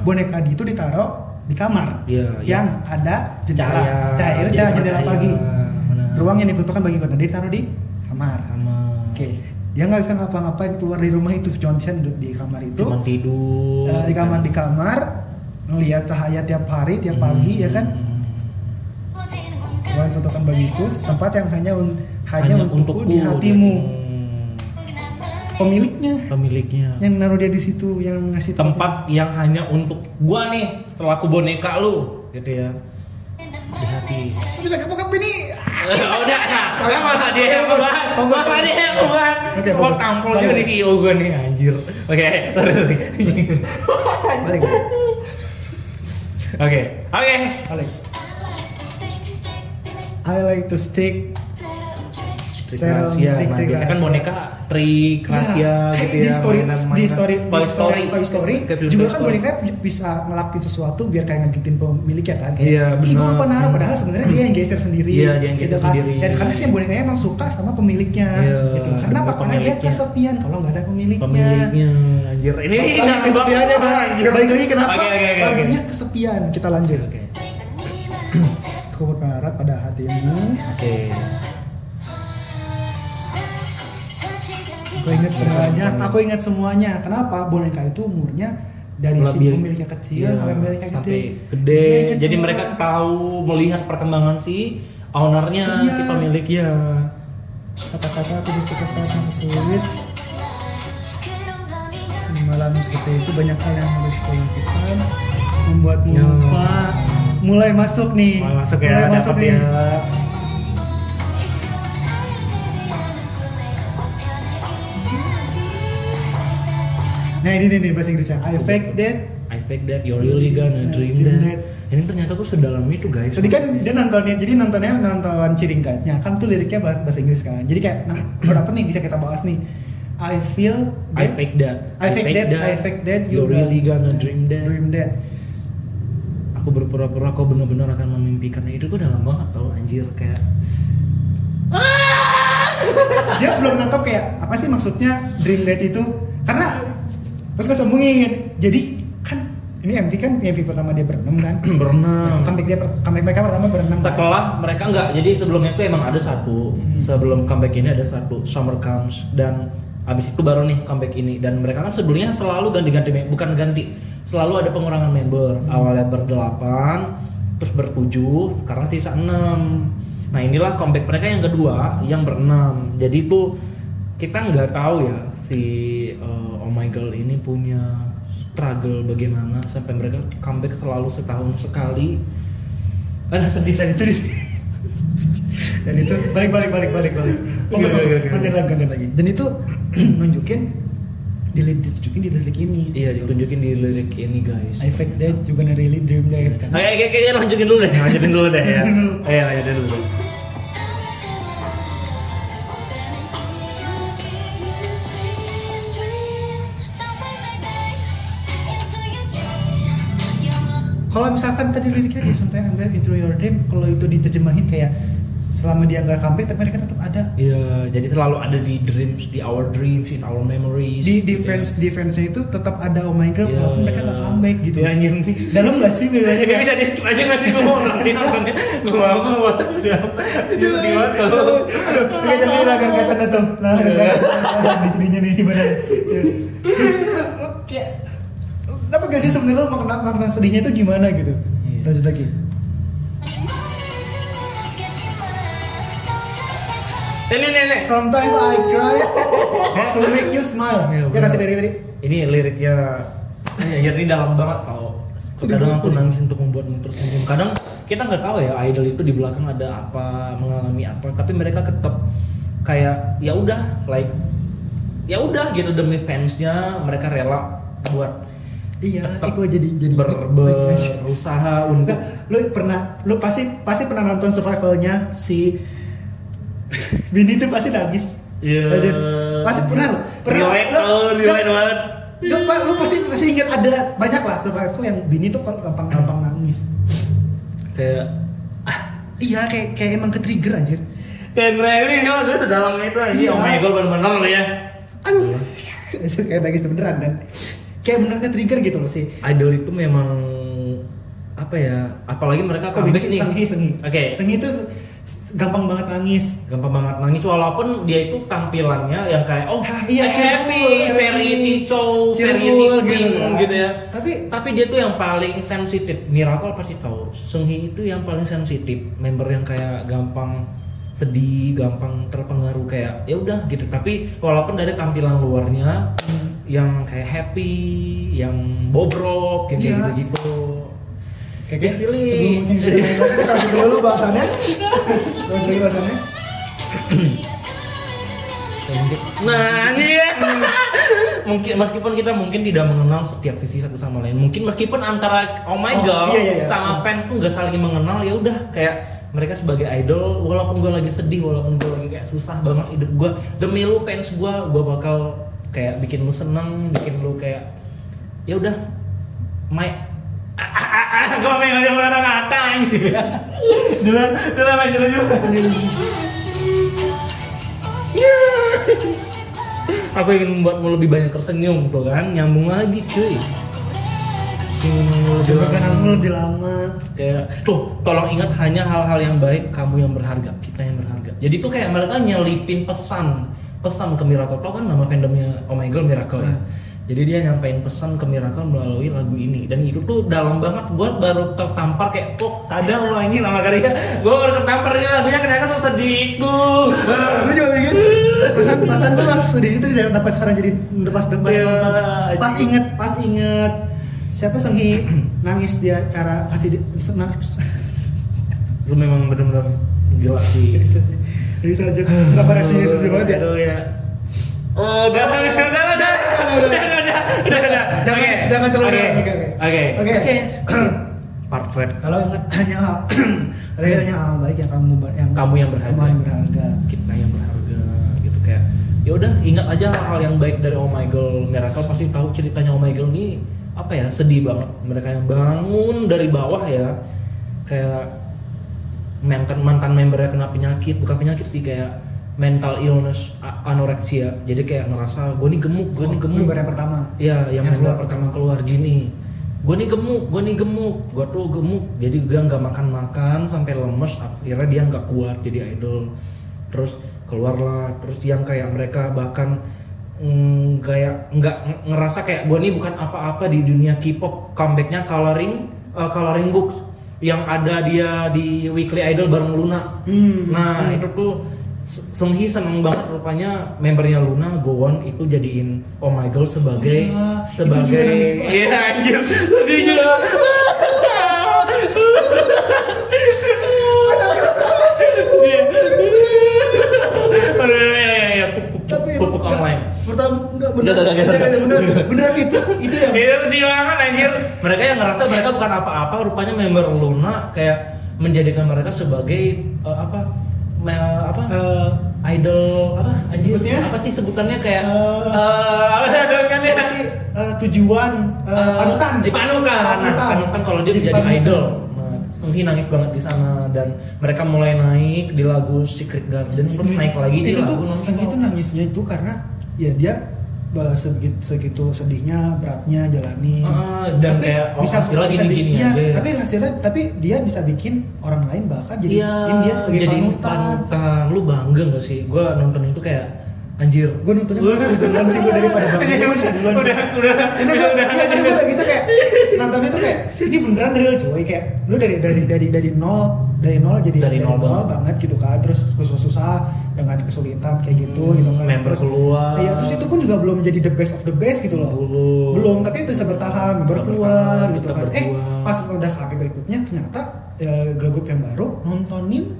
boneka itu ditaruh di kamar Iya, yang ada jendela, cahaya jendela pagi. Benar. Ruang yang diperuntukkan bagiku, nah dia ditaruh di kamar. Oke. Dia nggak bisa ngapa-ngapain keluar dari rumah itu, cuma bisa duduk di kamar itu. Cuman tidur. Di kamar ngelihat cahaya tiap hari, tiap pagi ya kan. Ruang diperuntukkan bagiku, tempat yang hanya untukku di hatimu. Pemiliknya yang naruh dia di situ, yang ngasih Tempat yang hanya untuk gua nih, selaku boneka lu, gitu ya. Di hati. Bisa kepokat ini. Udah, nah, kalian masa dia yang ngebahas, masa dia yang ngebahas. Oke, Gua bagus. tampol juga nih CEO gua nih, anjir. Oke, sorry. Balik. Oke. Balik. I like to stick. Trikrasia, nah biasanya kan boneka Trikrasia gitu ya. Di Toy Story kayak film juga Toy kan Story. boneka bisa ngelakuin sesuatu biar kayak ngagetin pemiliknya kan. Iya, Ih, gue benar. lupa naruh, padahal sebenarnya dia yang geser sendiri. Iya, dia yang geser kan. sendiri. Dan karena sih bonekanya emang suka sama pemiliknya. Iya, gitu. Karena apa? demi Karena dia pemiliknya. kesepian kalau nggak ada pemiliknya. Anjir. Ini Balik kesepiannya kan. anjir. Balik lagi kenapa? Oke. Lagunya kesepian. Kita lanjut. Oke. Aku berharap pada hatimu. Oke. Aku ingat semuanya. Kenapa? Boneka itu umurnya dari si Lebih- pemiliknya kecil iya, sampai pemiliknya sampai gede. gede. Dia ingat Jadi semua. mereka tahu melihat perkembangan si ownernya, Iya. si pemiliknya. Kata-kata aku dicipta saat masa sulit. Malam seperti itu banyak hal yang harus kau lakukan, membuatmu Ya. lupa. Mulai masuk nih. Mulai masuk ya, dapat ya. Nah ini nih bahasa Inggrisnya. I fake that. I fake that you're really gonna dream that. Ini ternyata tuh sedalam itu guys. Tadi kan dia nontonin, jadi nontonnya nonton Ciringgatnya kan tuh liriknya bahasa Inggris kan. Jadi kayak berapa nih bisa kita bahas nih. I feel I that, fake that. I fake that you're really gonna dream that. Dream that. Aku berpura-pura kau benar-benar akan memimpikannya. Itu gue dalam banget tau anjir kayak. Dia belum nangkap kayak apa sih maksudnya dream that itu. Karena terus gue sambungin. Jadi kan ini MV kan MV pertama dia berenam kan. Berenang. Comeback mereka pertama berenam kan. Setelah mereka enggak, jadi sebelumnya tuh emang ada satu. Sebelum comeback ini ada satu, Summer Comes, dan abis itu baru nih comeback ini. Dan mereka kan sebelumnya selalu ganti-ganti, bukan ganti, selalu ada pengurangan member. Awalnya ber-8, terus ber-7, sekarang sisa 6. Nah inilah comeback mereka yang kedua, yang ber-6. Jadi tuh kita nggak tahu ya si Oh My Girl ini punya struggle bagaimana sampai mereka comeback selalu setahun sekali. Ada sedih dan itu di sini. Dan itu balik. Ganti lagi. Dan itu nunjukin ditunjukin di lirik ini. Iya, ditunjukin di lirik ini guys. I fake that juga really dream that kan. Kayaknya lanjutin dulu deh ya. Ayo lanjutin dulu. Kalau misalkan tadi liriknya dia sometimes I'm back into your dream, kalau itu diterjemahin kayak selama dia nggak comeback tapi mereka tetap ada. Iya, jadi selalu ada di dreams, di our dreams, in our memories. Di defense-nya itu tetap ada Oh My Girl walaupun mereka nggak comebaak gitu. Ya anjir nih. Dalam nggak sih bedanya? Gak bisa di skip aja nggak sih gue mau ngerti nontonnya. Gue mau itu gimana kalau Kayak jadi lagan kata tuh. Nah, di sininya nih gimana? Kayak dapat gak sih sebenarnya makna sedihnya itu gimana gitu? Lanjut lagi. Ini. Sometimes I cry to make you smile. Ya kasih dari tadi. Ini liriknya ini dalam banget tau. Kadang aku nangis untuk membuatmu tersenyum. Kadang kita nggak tahu ya idol itu di belakang ada apa, mengalami apa. Tapi mereka tetap kayak ya udah gitu demi fansnya mereka rela buat. Iya, itu jadi berusaha untuk. Lu pasti pernah nonton survivalnya si Bini tuh pasti nangis. Iya. Pasti pernah. Relate banget. Lu pasti ingat ada banyak lah survival yang Bini tuh gampang nangis. Kayak iya kayak emang ke-trigger anjir. Kayak ini dia sedalam itu aja. Iya. Oh my god bener-bener lo ya. Aduh. Kayak nangis beneran dan kayak bener ke-trigger gitu loh sih. Idol itu memang apa ya? Apalagi mereka comeback nih. Senghi. Oke. Senghi itu gampang banget nangis walaupun dia itu tampilannya yang kayak iya, happy, very show, very gitu ya. Tapi dia tuh yang paling sensitif. Miracle pasti tahu. Seunggi itu yang paling sensitif, member yang kayak gampang sedih, gampang terpengaruh kayak ya udah gitu. Tapi walaupun dari tampilan luarnya yang kayak happy, yang bobrok gitu. Kayak pilih. Mungkin kita dulu bahasannya. Nah ini ya. Mungkin meskipun kita tidak mengenal setiap sisi satu sama lain. Mungkin meskipun antara Oh My God sama fans tuh nggak saling mengenal, ya udah kayak mereka sebagai idol, walaupun gue lagi sedih, walaupun gue lagi kayak susah banget hidup gue, demi lu fans gue bakal kayak bikin lu seneng, bikin lu kayak ya udah gue pengen ngajak orang kata gitu ya. Dulu lanjut. Aku ingin membuatmu lebih banyak tersenyum tuh kan, nyambung lagi cuy. Kenalmu lebih lama. Kayak tuh, tolong ingat hanya hal-hal yang baik, kamu yang berharga, kita yang berharga. Jadi tuh kayak mereka nyelipin pesan ke Miracle. Tau kan nama fandomnya Oh My Girl Miracle ya. Jadi dia nyampein pesan ke Miracle melalui lagu ini, dan itu tuh dalam banget. Gue baru tertampar kayak sadar lo ini nama karya. Gue baru tertampar ini lagunya kenapa so sedih tuh. Gue juga bikin perasaan gue pas sedih itu tidak dapat sekarang jadi pas nonton. Pas inget siapa Seunghi nangis dia cara kasih nangis. Itu memang benar-benar gila sih. Jadi saja kenapa reaksinya sedih banget ya? Aduh ya. Udah. Jangan terlalu. Oke. Perfect. Kalau ingat hanya hal baik yang kamu yang berharga. Kita yang berharga gitu kayak. Ya udah, ingat aja hal yang baik dari Oh My Girl Miracle. Pasti tahu ceritanya Oh My Girl ini apa ya, sedih banget. Mereka yang bangun dari bawah ya, kayak mantan membernya kena penyakit, bukan penyakit sih, kayak mental illness, anoreksia. Jadi kayak ngerasa gue nih gemuk. Member yang pertama. Iya, yang member pertama keluar Jinny. Gue nih gemuk. Gue tuh gemuk. Jadi gue nggak makan sampai lemes. Akhirnya dia nggak kuat jadi idol. Terus keluarlah. Terus yang kayak mereka bahkan kayak nggak ngerasa kayak gue nih bukan apa-apa di dunia K-pop. Comebacknya coloring books yang ada dia di Weekly Idol bareng Luna. Nah itu tuh Seunghi seneng banget rupanya membernya Luna Gowon itu jadiin Oh My Girl sebagai iya anjir sedih juga. Pupuk online. Bener itu ya. Itu sedih banget anjir. Mereka yang ngerasa mereka bukan apa-apa, rupanya member Luna kayak menjadikan mereka sebagai apa idol apa anjir Sebutnya? apa sih sebutannya kayak kan ya tujuan panutan. Panutan kalau dia Jadi menjadi panutan. idol. Nah, Seunggi nangis banget di sana dan mereka mulai naik di lagu Secret Garden terus naik lagi di itu lagu tuh Non-Stop. Seunggi tuh nangisnya itu karena ya dia segitu sedihnya beratnya jalani dan kayak hasilnya gini-gini iya, aja. tapi dia bisa bikin orang lain bahkan jadi dia sebagai jadi panutan. Lu bangga gak sih? Gua nonton itu kayak anjir. Gue nontonnya duluan sih gue daripada bangga. udah Ini gue karena gue lagi bisa kayak nontonnya tuh kayak ini beneran real cuy, kayak lu dari nol jadi Dari nol banget gitu kan, terus susah dengan kesulitan kayak gitu gitu kan, member terus keluar. iya, terus itu pun juga belum jadi the best of the best gitu loh, belum tapi itu bisa bertahan, member keluar gitu kan, pas udah sampai berikutnya ternyata girl group yang baru nontonin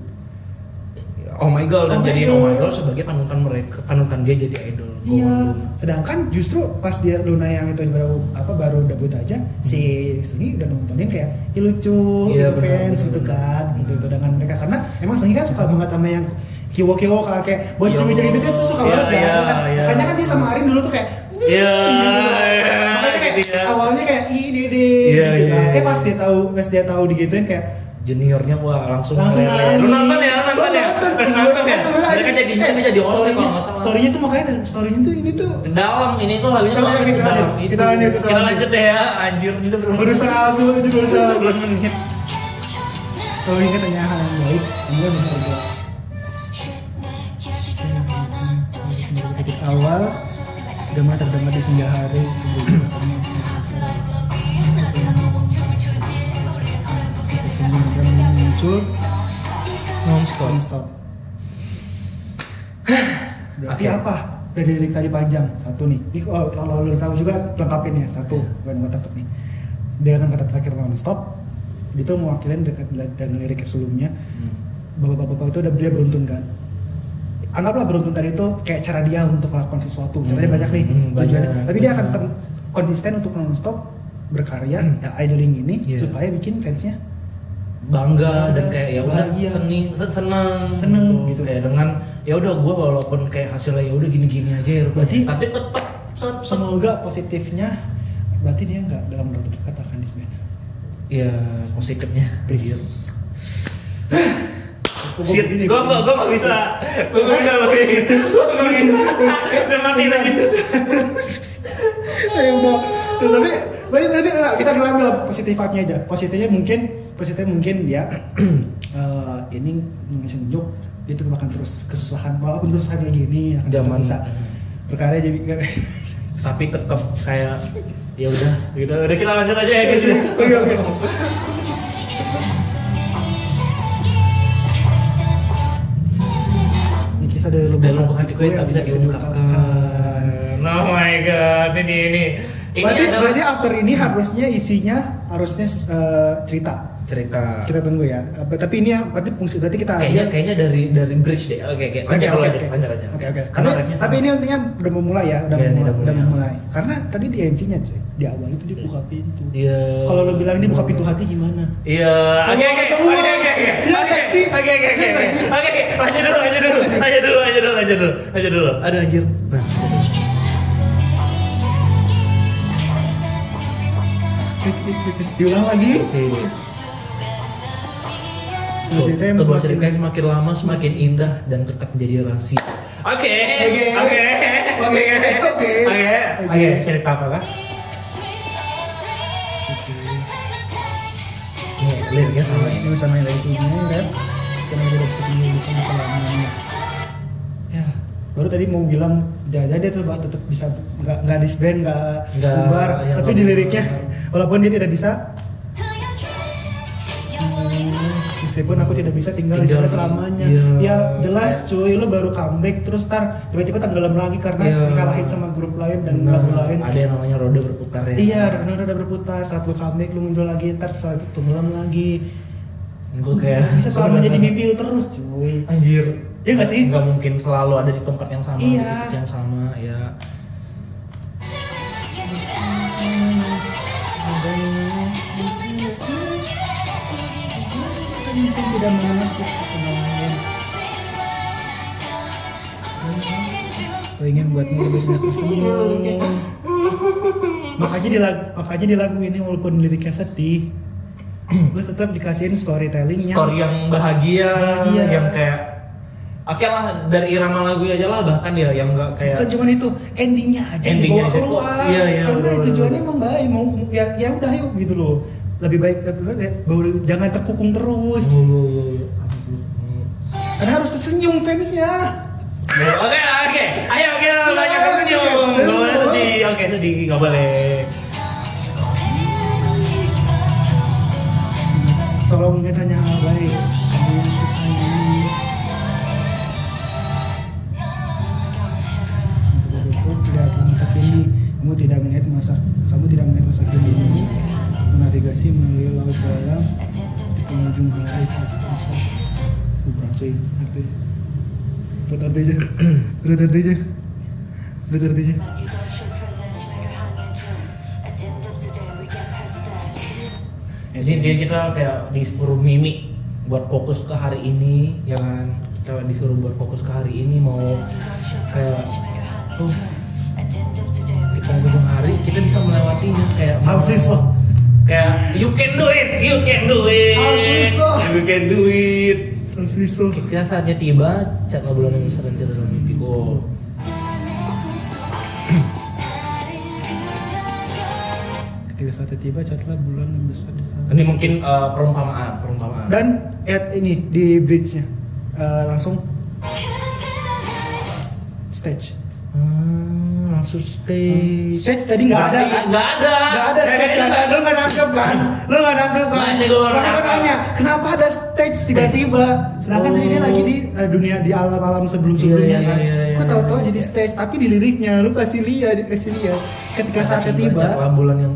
Oh my god, dan Oh my jadiin God. Oh my god sebagai panutan dia jadi idol. Iya, sedangkan justru pas dia Luna yang itu baru debut aja, si Seunggi udah nontonin kayak ya lucu, Iya, gitu, benar, fans benar, gitu benar. kan, gitu dengan mereka karena emang Seunggi kan suka banget sama yang kiwo-kiwo kan, kayak buat Yo. cewek itu dia tuh suka Iya, banget kan, iya, kan? iya. Makanya kan dia sama Arin dulu tuh kayak Iya, gitu loh. iya, Makanya kayak gitu ya. awalnya kayak dede Iya, gitu iya, kan. iya. Pas dia tahu digituin kayak juniornya wah langsung langsung meleleh. Lu nonton ya? Nonton ya? Mereka jadi host kalau nggak salah. story-nya tuh makanya story-nya tuh ini tuh Dalam ini tuh lagunya Coba tuh kita dalam lanjut, itu. kita lanjut. Kita lanjut deh ya, anjir ini baru setengah lagu aja baru setengah lagu. 12 menit. Kalau ingat hanya hal yang baik, dia benar-benar ketik awal gema terdengar di senja hari sebelum ketemu muncul non-stop. Berarti Oke. apa dari lirik tadi panjang? Satu nih. Ini kalau lu tahu juga lengkapin ya. Satu, bukan buat tetap nih. Dengan kata terakhir non-stop, itu mewakilin dengan lirik sebelumnya. Bapak-bapak itu udah dia beruntun kan. Anggaplah beruntun tadi itu kayak cara dia untuk melakukan sesuatu. Caranya banyak nih. Tujuannya. banyak. Tapi dia akan tetap konsisten untuk non-stop berkarya, ya, idling ini Iya. supaya bikin fansnya Bangga dan kayak ya udah bahagia. seneng gitu. kayak dengan ya udah gue walaupun kayak hasilnya ya udah gini-gini aja ya Berarti- tapi tetap semoga positifnya berarti dia nggak dalam waktu dekat akan disband. ya positifnya Please. Shit, gue gak bisa lebih udah mati lagi. Ya udah, tapi enggak, kita ambil positif vibe-nya aja. Positifnya mungkin dia ini nunjuk dia tetap akan terus kesusahan walaupun kesusahan kayak gini akan tetap Zaman. bisa berkarya jadi Tapi tetap kayak ya udah kita lanjut aja ya guys. Oke. Ini kisah dari Dan lubuk hatiku yang tak bisa diungkapkan. Oh my god, ini Berarti after ini harusnya isinya cerita. Kita tunggu ya. Tapi ini ya berarti kita kayaknya dari bridge deh. Oke. Lanjut aja. Oke. Karena rapnya Tapi sama. ini intinya udah memulai ya, udah Iya, ini memulai. udah mulai. Karena tadi di MC-nya cuy, di awal itu dia buka pintu. Iya. Kalau lo bilang ini buka pintu hati gimana? Iya. Oke. Lanjut dulu. Aduh anjir. Nah. Diulang lagi. Tuh, Ceritanya sebuah semakin- cerita yang semakin lama semakin indah dan tetap menjadi rahasia. Oke. Cerita apa kah? Nih, liriknya sama ini. Ini sama yang dari punya rap. Sekarang tidak bisa tinggal di sana selamanya. Ya, baru tadi mau bilang jajan dia tetap bisa nggak disband nggak bubar, ya, tapi nggak di liriknya bubar. walaupun dia tidak bisa meskipun aku tidak bisa tinggal di sana selamanya. Iya. Ya jelas cuy, lo baru comeback terus tiba-tiba tenggelam lagi karena Iya. dikalahin sama grup lain dan Nah, lagu lain. ada yang namanya roda berputar ya. Iya, udah berputar. Saat lo comeback, lo muncul lagi, ntar saat itu tenggelam lagi. Gue kayak Bisa selalu jadi mimpi lo terus, cuy. anjir. Iya nggak sih? Nggak mungkin selalu ada di tempat yang sama, di Iya. titik yang sama ya. Mungkin tidak mengenal terus ketemu lain. ingin buatmu lebih banyak tersenyum. Makanya di lagu ini walaupun liriknya sedih, lu tetap dikasihin storytellingnya. Story yang bahagia. Yang kayak oke lah, dari irama lagu aja lah, bahkan ya yang enggak kayak bukan cuma itu, endingnya aja dibawa keluar. Iya, karena tujuannya emang baik, mau ya udah yuk gitu loh. Lebih baik jangan terkukung terus. Kan harus tersenyum fansnya. Oke. Ayo kita banyak tersenyum. Gak boleh sedih. Oke, sedih gak boleh. Tolong hanya hal baik. Kamu selesai. Kamu tidak melihat masa kini. Menavigasi melalui laut dalam di penghujung hari masa. Berat cuy, artinya. Berat artinya. Jadi dia kita kayak disuruh mimik buat fokus ke hari ini, ya kan? Kita disuruh buat fokus ke hari ini, mau kayak kita ujung hari kita bisa melewatinya kayak kayak you can do it. You can do it. Kita saatnya tiba, catlah bulan yang besar dan tidak dalam mimpiku. Ketika saatnya tiba, catlah bulan yang besar di sana. Ini mungkin perumpamaan. Dan ini di bridge-nya langsung stage. Langsung stage. Stage tadi nggak ada stage kan? Lo nggak nangkep kan? Makanya gue nanya, kenapa ada stage tiba-tiba? Sedangkan tadi dia lagi di dunia di alam sebelum-sebelumnya kan? Kok tahu-tahu jadi stage? Tapi di liriknya lu kasih lihat. Ketika saatnya tiba.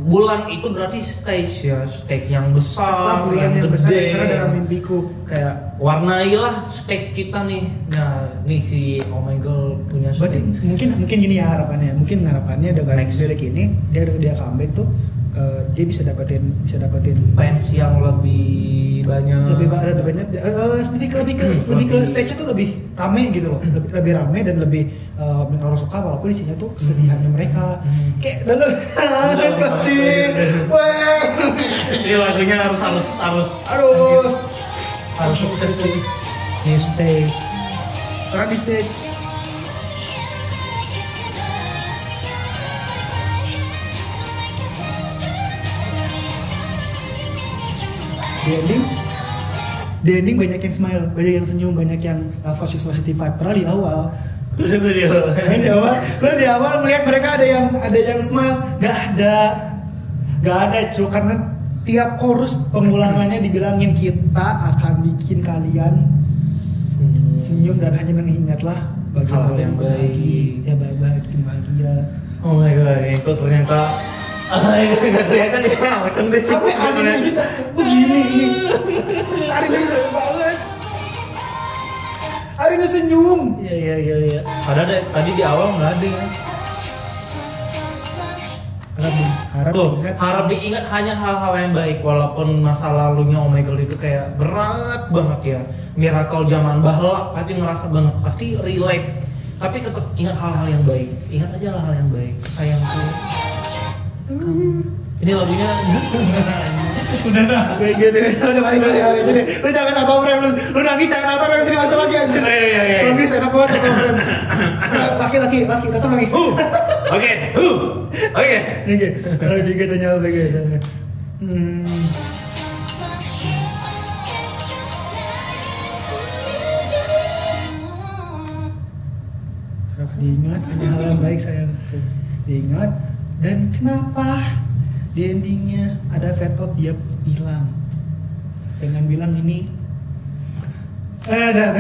Bulan itu berarti stage ya, stage yang besar, bulan yang besar dalam mimpiku. Kayak warnailah stage kita nih. Nah, nih si Oh My Girl punya berarti mungkin gini ya harapannya. Mungkin harapannya dengan lirik ini dia comeback tuh dia bisa dapetin fans yang lebih banyak lebih ke stage itu lebih rame gitu loh, lebih rame dan lebih orang suka walaupun isinya tuh kesedihannya mereka kayak lalu kasih ini lagunya harus sukses di stage karena di stage di ending banyak yang smile, banyak yang senyum, banyak yang positive vibe. Padahal di awal melihat mereka ada yang smile, nggak ada cuy, karena tiap chorus pengulangannya dibilangin kita akan bikin kalian senyum dan hanya mengingatlah hal yang baik, ya bahagia. Oh my god, itu ternyata nggak kelihatan ya, sampai akhirnya kita begini ini. Akhirnya kita banget. Akhirnya senyum. Iya. Padahal tadi di awal nggak ada ya. Harap diingat hanya hal-hal yang baik, walaupun masa lalunya Oh My Girl itu kayak berat banget ya. Miracle zaman bahla pasti ngerasa banget, pasti relate. Tapi tetap ingat hal-hal yang baik. Ingat aja hal-hal yang baik. Sayangku. Ini lagunya udah mari lu jangan auto frame lu nangis jangan auto frame sini masuk lagi anjir. Nangis enak banget auto frame. Laki tetap nangis. Oke. Kalau dikatanya apa guys? Harap diingat hanya hal yang baik sayangku. Diingat. Dan kenapa di endingnya ada fade out dia hilang? Jangan bilang ini.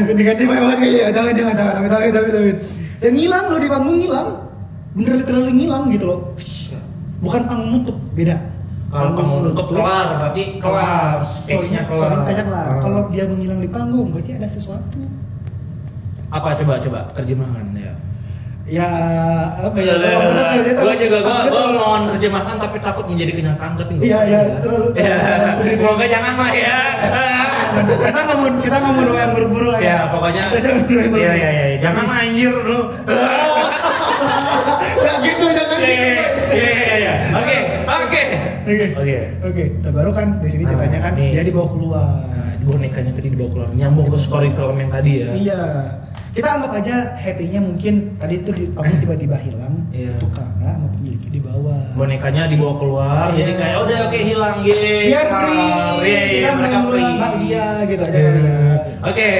Diganti banget kayaknya. Jangan. Dan ngilang loh di panggung ngilang. Bener literally ngilang gitu loh. Bukan panggung nutup, beda. Kalau panggung nutup kelar, berarti kelar. Stage-nya kelar. Kalau dia menghilang di panggung, berarti ada sesuatu. Apa coba terjemahan ya? Ya apa ya? Gue mau nerjemahkan tapi takut menjadi kenyataan tapi nggak. Iya terus. Semoga jangan lah ya. kita ngomong doa yang buru-buru lah ya. Pokoknya. Iya. Jangan anjir lu. gitu jangan Iya. Oke. Nah, baru kan di sini ceritanya kan nih. dia dibawa keluar. Nah, bonekanya tadi dibawa keluar. Nyambung ke story film yang tadi ya. Iya. Kita anggap aja happy-nya mungkin tadi itu pamit tiba-tiba hilang. Iya. Itu karena sama pemiliknya dibawa. Bonekanya dibawa keluar, Iya. jadi kayak udah oke hilang, ye. Biar free. Kita mereka free. bahagia gitu aja kali ya. Oke,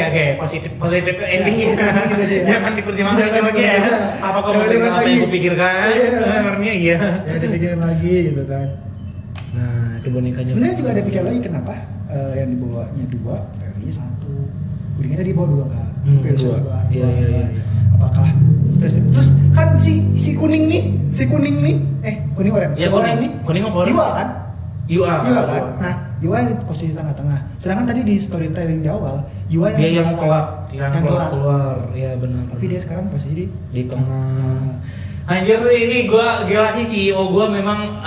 positif ending ya. Gitu aja ya. Jangan diterjemahkan Jangan lagi ya. diterjemahkan. Apa kau Jangan mau diterjemahkan apa lagi. yang kupikirkan? Iya. Artinya iya. Ya dipikirin lagi gitu kan. Nah, itu bonekanya. Sebenarnya juga ada pikir lagi kenapa yang dibawanya 2, PWI 1. Uringnya tadi bawa 2 kan. PWI 2. 2. Iya. Apakah terus kan si kuning nih, kuning oranye. Iya, Si oranye nih. kuning apa oranye? Yua kan? Yua Kan? Nah, Yua di posisi tengah-tengah. Sedangkan tadi di storytelling di awal, Yua Dia yang keluar. keluar. Iya benar. Tapi dia sekarang posisi di tengah. Anjir sih ini gua gila sih CEO gua memang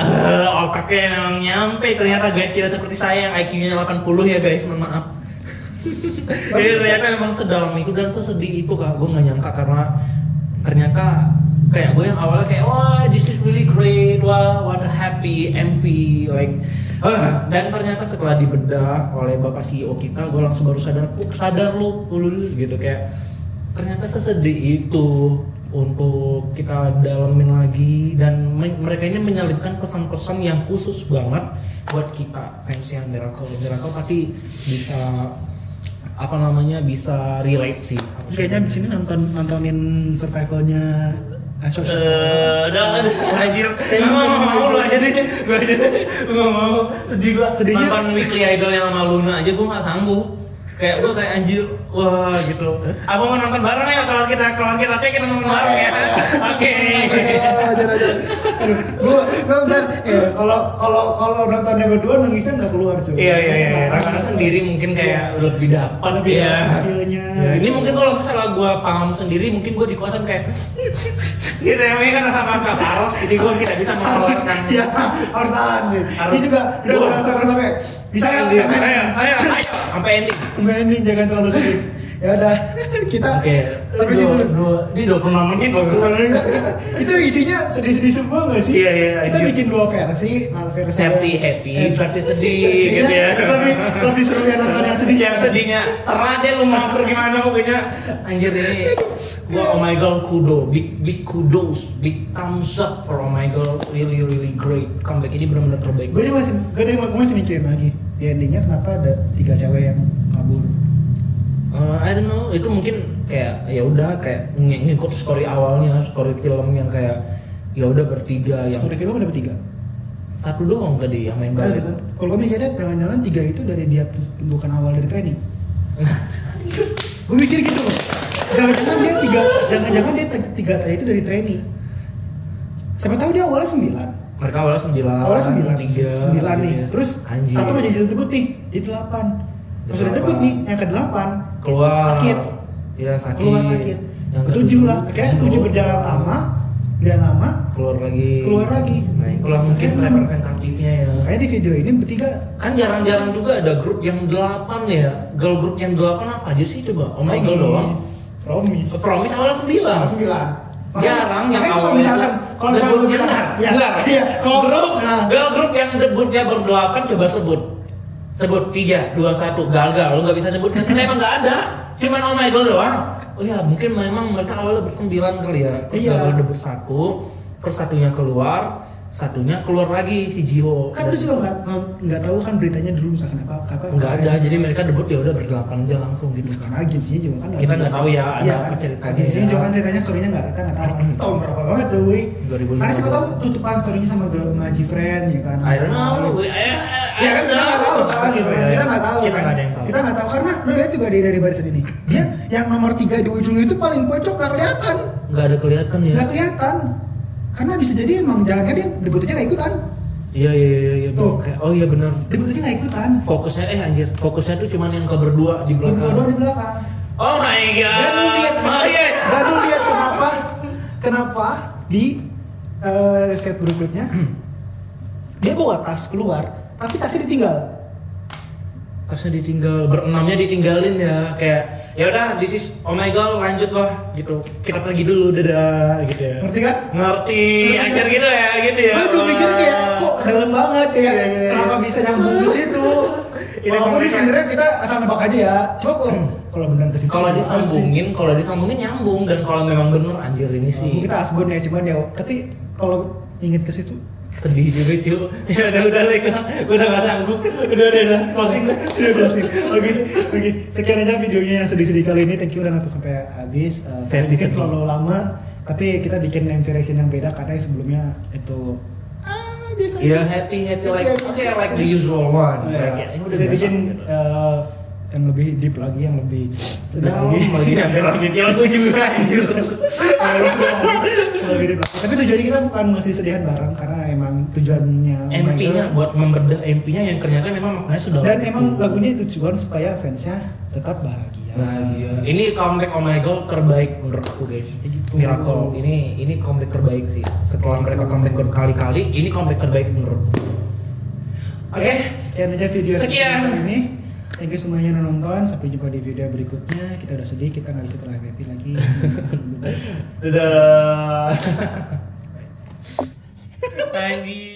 otaknya memang nyampe ternyata guys tidak seperti saya yang IQ-nya 80 ya guys, mohon maaf. Jadi ternyata memang sedalam itu dan sesedih itu kak, gue nggak nyangka karena ternyata kayak gue yang awalnya kayak wah this is really great, wah what a happy MV like dan ternyata setelah dibedah oleh bapak CEO kita gue langsung baru sadar lu gitu kayak ternyata sesedih itu untuk kita dalamin lagi dan mereka ini menyelipkan pesan-pesan yang khusus banget buat kita fans yang Miracle pasti bisa bisa relate sih. Kayaknya di sini nontonin survivalnya anjir, gue mau lu aja deh, gue mau Sedihnya. nonton Weekly Idol yang sama Luna aja gue nggak sanggup. Kayak gue kayak anjir, wah gitu. Aku mau nonton bareng ya kalau kita nonton bareng ya. Oke. Ajar. Gue benar. Kalau nontonnya berdua nangisnya nggak keluar cuy. Iya. Karena sendiri mungkin kayak lebih dapat ya. Feelnya. Ya, ini mungkin kalau misalnya gue paham sendiri, mungkin gue di kosan kayak gitu ya, kan sama Karos, jadi gue tidak bisa mengeluarkan. Iya, harus tahan sih. Ini juga udah merasa sampai bisa ya. Ayo, sampai ending. Jangan terlalu sedih. Ya udah, kita sampai situ. Ini 26 menit loh. Itu isinya sedih-sedih semua nggak sih? Iya. Kita bikin 2 versi, versi happy, versi sedih gitu ya. Lebih seru yang nonton yang sedih. Yang sedihnya terah deh lu mau gimana pokoknya. Anjir ini gua oh my god big kudos, big thumbs up for oh my god, really great. Comeback ini benar-benar terbaik. Gue masih mikirin lagi di endingnya kenapa ada 3 cewek yang kabur. I don't know, itu mungkin kayak ya udah kayak ngikut story awalnya, story film yang kayak ya udah bertiga yang Story film ada 3. satu doang tadi yang main balik. Kalau gue mikirnya jangan-jangan 3 itu dari dia bukan awal dari training. Gue mikir gitu loh. Jangan-jangan dia 3 tadi itu dari training. Siapa tahu dia awalnya 9. Mereka awalnya 9. 9 nih. Terus anjir. satu mau jadi debut nih, jadi 8. Pas udah debut nih, yang ke-8 keluar sakit. Iya sakit. Keluar sakit. Yang ke-7 lah. Akhirnya ke-7 berjalan lama, keluar lagi. Nah, itulah mungkin representatifnya ya. Kayak di video ini bertiga. Kan jarang-jarang juga ada grup yang 8 ya. Girl group yang 8 apa aja sih coba? Oh my god doang. Promise awalnya 9. 9. Jarang yang kalau awalnya misalkan debutnya girl group yang debutnya ber-8 coba sebut 3, 2, 1 gagal, lu nggak bisa nyebut karena emang nggak ada, cuman oh my god doang. Oh ya mungkin memang mereka awalnya ber-9 kali ya. Iya. Debut 1, terus satunya keluar lagi si Jiho. Kan lu juga nggak tahu kan beritanya dulu misalkan apa nggak ada, jadi mereka debut ya udah ber-8 aja langsung gitu. Karena agensinya juga kan kita nggak tahu ya ada apa kan, ceritanya. agensinya juga kan ceritanya storynya kita nggak tahu. Tahun berapa banget cuy. 2015. Karena siapa tahu tutupan storynya sama Maji Friend ya kan. I don't know. Ya kan kita nggak tahu kan gitu. Kita nggak tahu. Kita nggak ada yang tahu. Kita nggak tahu karena lu lihat juga dari barisan ini. Dia yang nomor 3 di ujung itu paling pojok nggak kelihatan. Nggak ada kelihatan ya. Nggak kelihatan. Karena bisa jadi emang jangan dia debutnya nggak ikutan. Iya. Tuh. Oh iya benar. Debutnya nggak ikutan. Fokusnya tuh cuman yang berdua di belakang. Berdua di belakang. Oh my god. Dan lu lihat kenapa di set berikutnya dia bawa tas keluar, tapi tasnya ditinggal. Kasnya ditinggal, berenamnya ditinggalin ya. Kayak ya udah, this is oh my god, lanjut lah gitu. Kita pergi dulu, dadah gitu ya. Ngerti kan? Ngerti, anjir gitu ya, gitu ya. Gue tuh mikir kayak kok dalam banget kayak Iya. kenapa bisa nyambung ke situ. Ini Walaupun mereka- ini sebenarnya kita asal nebak aja ya. Coba kalau benar ke situ. Kalau apaan disambungin nyambung, dan kalau memang bener anjir ini sih? sih Kita asbun ya cuman ya. Tapi kalau inget ke situ sedih juga cuy. Ya udah Lek, gue udah gak sanggup. Udah closing dah. Oke, sekian aja videonya yang sedih-sedih kali ini. Thank you udah nonton sampai habis. Versi Mungkin sedih. terlalu lama, tapi kita bikin MV version yang beda karena yang sebelumnya itu biasa. Ya happy like the usual one. Ya, Kayak, udah kita biasa bikin gitu. yang lebih deep lagi, yang lebih sedih Dalam lagi. lagi hampir bikin lagu juga anjir. Lebih deep lagi. Tapi tujuannya kita bukan ngasih sedihan bareng karena emang tujuannya MP-nya Michael- buat membedah MP-nya yang ternyata memang maknanya sudah dan lama. emang lagunya tujuan supaya fansnya tetap bahagia. Ini comeback Oh My God terbaik menurut aku guys. Kayak gitu. Miracle. Ini comeback terbaik sih. Setelah mereka comeback berkali-kali, ini comeback terbaik menurutku. Oke. Sekian aja video Sekian. kali ini. Thank you semuanya yang nonton. Sampai jumpa di video berikutnya. Kita udah sedih, kita nggak bisa terlalu happy lagi. Dadah. Anjir.